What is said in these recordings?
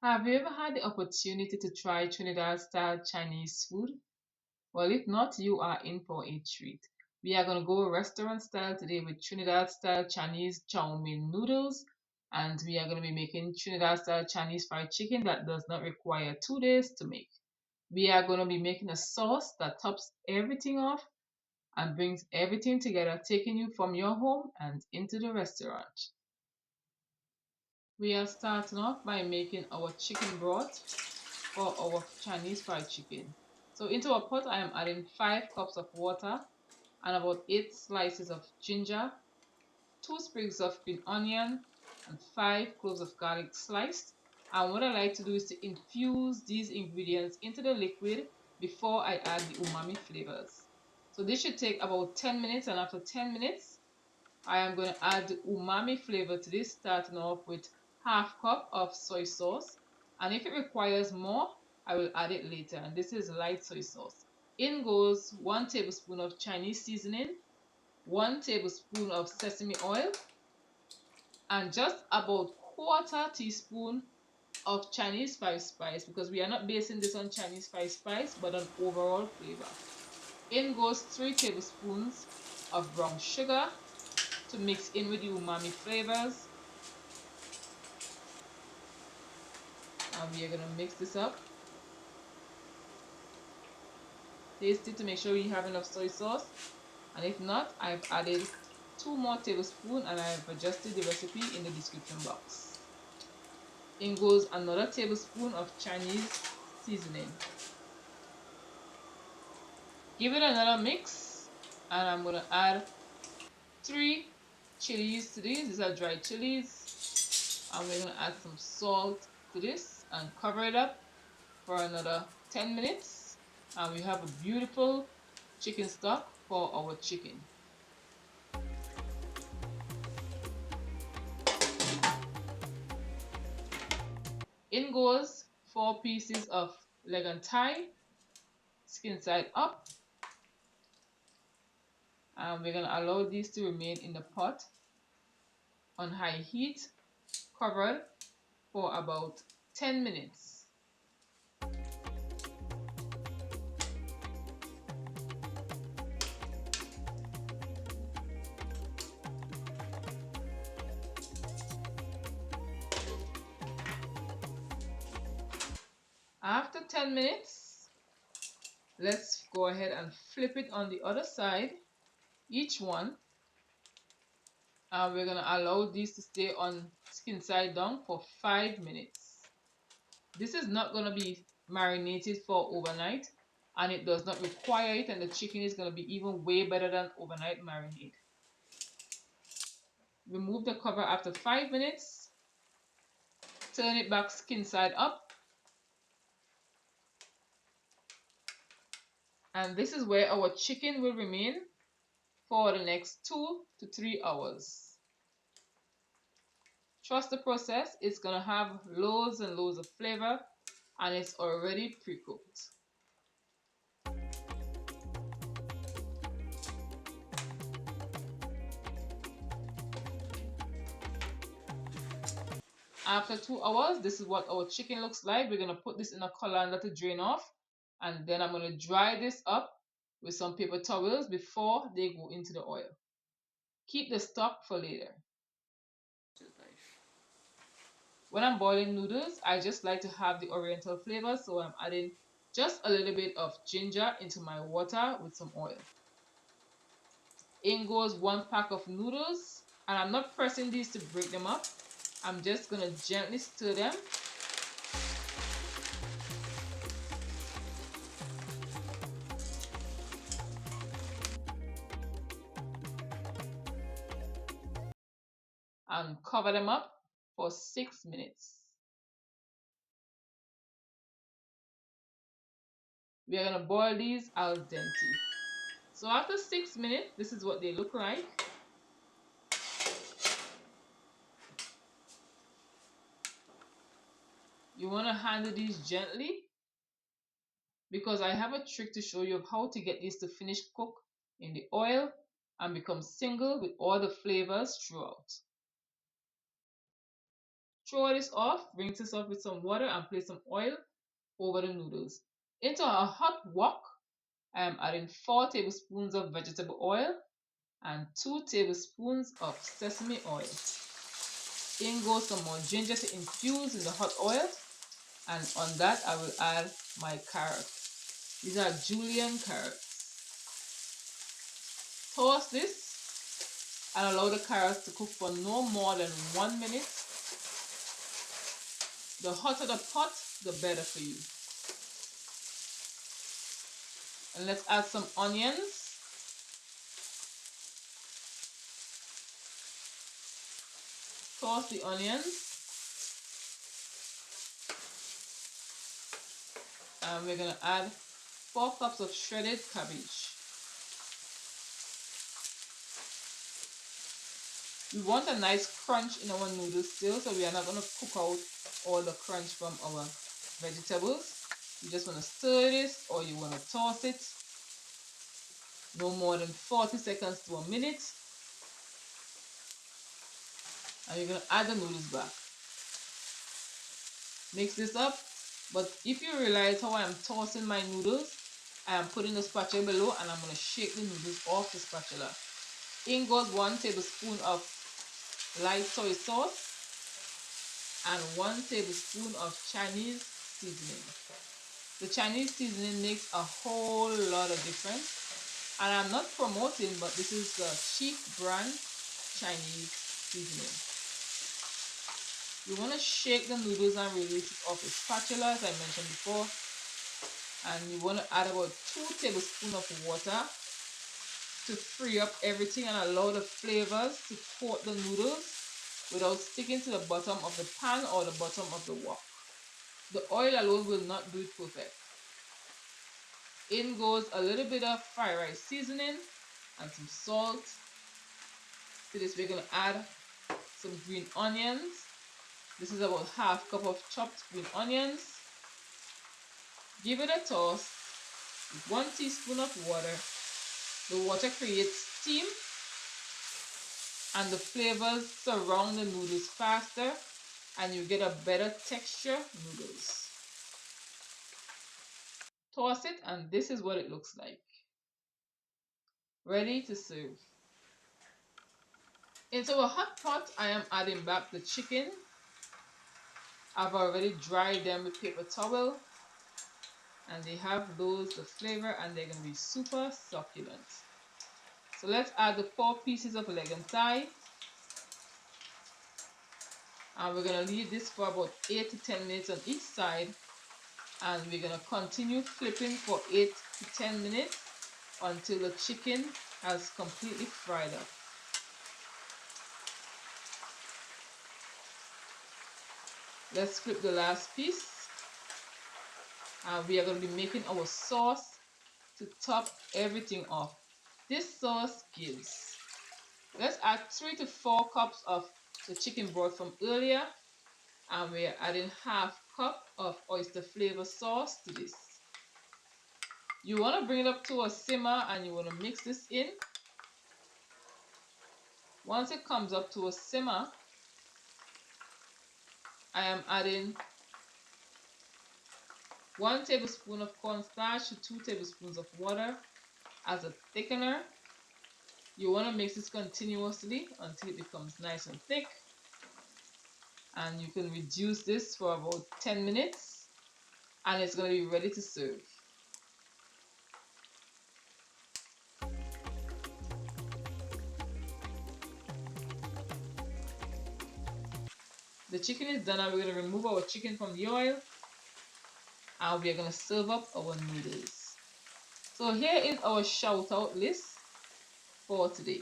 Have you ever had the opportunity to try Trinidad style Chinese food? Well, if not, you are in for a treat. We are going to go restaurant style today with Trinidad style Chinese chow mein noodles, and we are going to be making Trinidad style Chinese fried chicken that does not require 2 days to make. We are going to be making a sauce that tops everything off and brings everything together, taking you from your home and into the restaurant. We are starting off by making our chicken broth for our Chinese fried chicken. So into a pot, I am adding 5 cups of water and about 8 slices of ginger, 2 sprigs of green onion, and 5 cloves of garlic sliced. And what I like to do is to infuse these ingredients into the liquid before I add the umami flavors. So this should take about 10 minutes, and after 10 minutes, I am going to add the umami flavor to this, starting off with half cup of soy sauce. And if it requires more, I will add it later. And this is light soy sauce. In goes 1 tablespoon of Chinese seasoning, 1 tablespoon of sesame oil, and just about quarter teaspoon of Chinese five spice, because we are not basing this on Chinese five spice but on overall flavor. In goes 3 tablespoons of brown sugar to mix in with the umami flavors, and we are going to mix this up. Taste it to make sure you have enough soy sauce, and if not, I've added 2 more tablespoons and I have adjusted the recipe in the description box. In goes another tablespoon of Chinese seasoning. Give it another mix, and I'm going to add 3 chilies to this. These are dried chilies, and we're going to add some salt to this and cover it up for another 10 minutes, and we have a beautiful chicken stock for our chicken. In goes 4 pieces of leg and thigh, skin side up, and we're going to allow these to remain in the pot on high heat, covered for about 10 minutes. After 10 minutes, let's go ahead and flip it on the other side, each one. And we're going to allow these to stay on skin side down for 5 minutes. This is not going to be marinated for overnight, and it does not require it, and the chicken is going to be even way better than overnight marinade. Remove the cover after 5 minutes, turn it back skin side up, and this is where our chicken will remain for the next 2 to 3 hours. Trust the process, it's going to have loads and loads of flavor, and it's already pre-cooked. After 2 hours, this is what our chicken looks like. We're going to put this in a colander to drain off, and then I'm going to dry this up with some paper towels before they go into the oil. Keep the stock for later. When I'm boiling noodles, I just like to have the oriental flavor, so I'm adding just a little bit of ginger into my water with some oil. In goes 1 pack of noodles, and I'm not pressing these to break them up. I'm just going to gently stir them. And cover them up for 6 minutes. We are going to boil these al dente. So after 6 minutes, this is what they look like. You want to handle these gently, because I have a trick to show you of how to get these to finish cook in the oil and become single with all the flavors throughout. Throw this off, rinse this off with some water and place some oil over the noodles. Into a hot wok, I am adding 4 tablespoons of vegetable oil and 2 tablespoons of sesame oil. In goes some more ginger to infuse in the hot oil, and on that I will add my carrots. These are julienne carrots. Toss this and allow the carrots to cook for no more than 1 minute. The hotter the pot, the better for you. And let's add some onions. Toss the onions. And we're going to add 4 cups of shredded cabbage. We want a nice crunch in our noodles still, so we are not going to cook out all the crunch from our vegetables. You just want to stir this, or you want to toss it no more than 40 seconds to a minute. And you're going to add the noodles back. Mix this up, but if you realize how I am tossing my noodles, I am putting the spatula below and I'm going to shake the noodles off the spatula. In goes 1 tablespoon of light soy sauce and 1 tablespoon of Chinese seasoning. The Chinese seasoning makes a whole lot of difference, and I'm not promoting, but this is the cheap brand Chinese seasoning. You want to shake the noodles and release it off the spatula, as I mentioned before, and you want to add about 2 tablespoons of water to free up everything and allow the flavors to coat the noodles without sticking to the bottom of the pan or the bottom of the wok. The oil alone will not do it perfect. In goes a little bit of fried rice seasoning and some salt. To this we're going to add some green onions. This is about half cup of chopped green onions. Give it a toss with 1 teaspoon of water. The water creates steam and the flavors surround the noodles faster and you get a better texture noodles. Toss it and this is what it looks like. Ready to serve. Into a hot pot I am adding back the chicken. I've already dried them with paper towel and they have the flavor and they're going to be super succulent. So let's add the 4 pieces of leg and thigh. And we're going to leave this for about 8 to 10 minutes on each side. And we're going to continue flipping for 8 to 10 minutes until the chicken has completely fried up. Let's flip the last piece. And we are going to be making our sauce to top everything off. This sauce gives. Let's add 3 to 4 cups of the chicken broth from earlier. And we are adding half cup of oyster flavor sauce to this. You want to bring it up to a simmer and you want to mix this in. Once it comes up to a simmer, I am adding 1 tablespoon of cornstarch to 2 tablespoons of water as a thickener. You want to mix this continuously until it becomes nice and thick. And you can reduce this for about 10 minutes and it's going to be ready to serve. The chicken is done and we're going to remove our chicken from the oil and we're going to serve up our noodles. So here is our shout out list for today.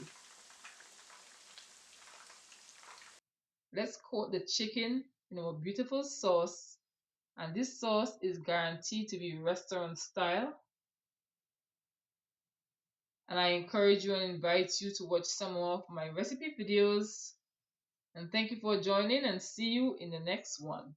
Let's coat the chicken in our beautiful sauce, and this sauce is guaranteed to be restaurant style. And I encourage you and invite you to watch some of my recipe videos. And thank you for joining and see you in the next one.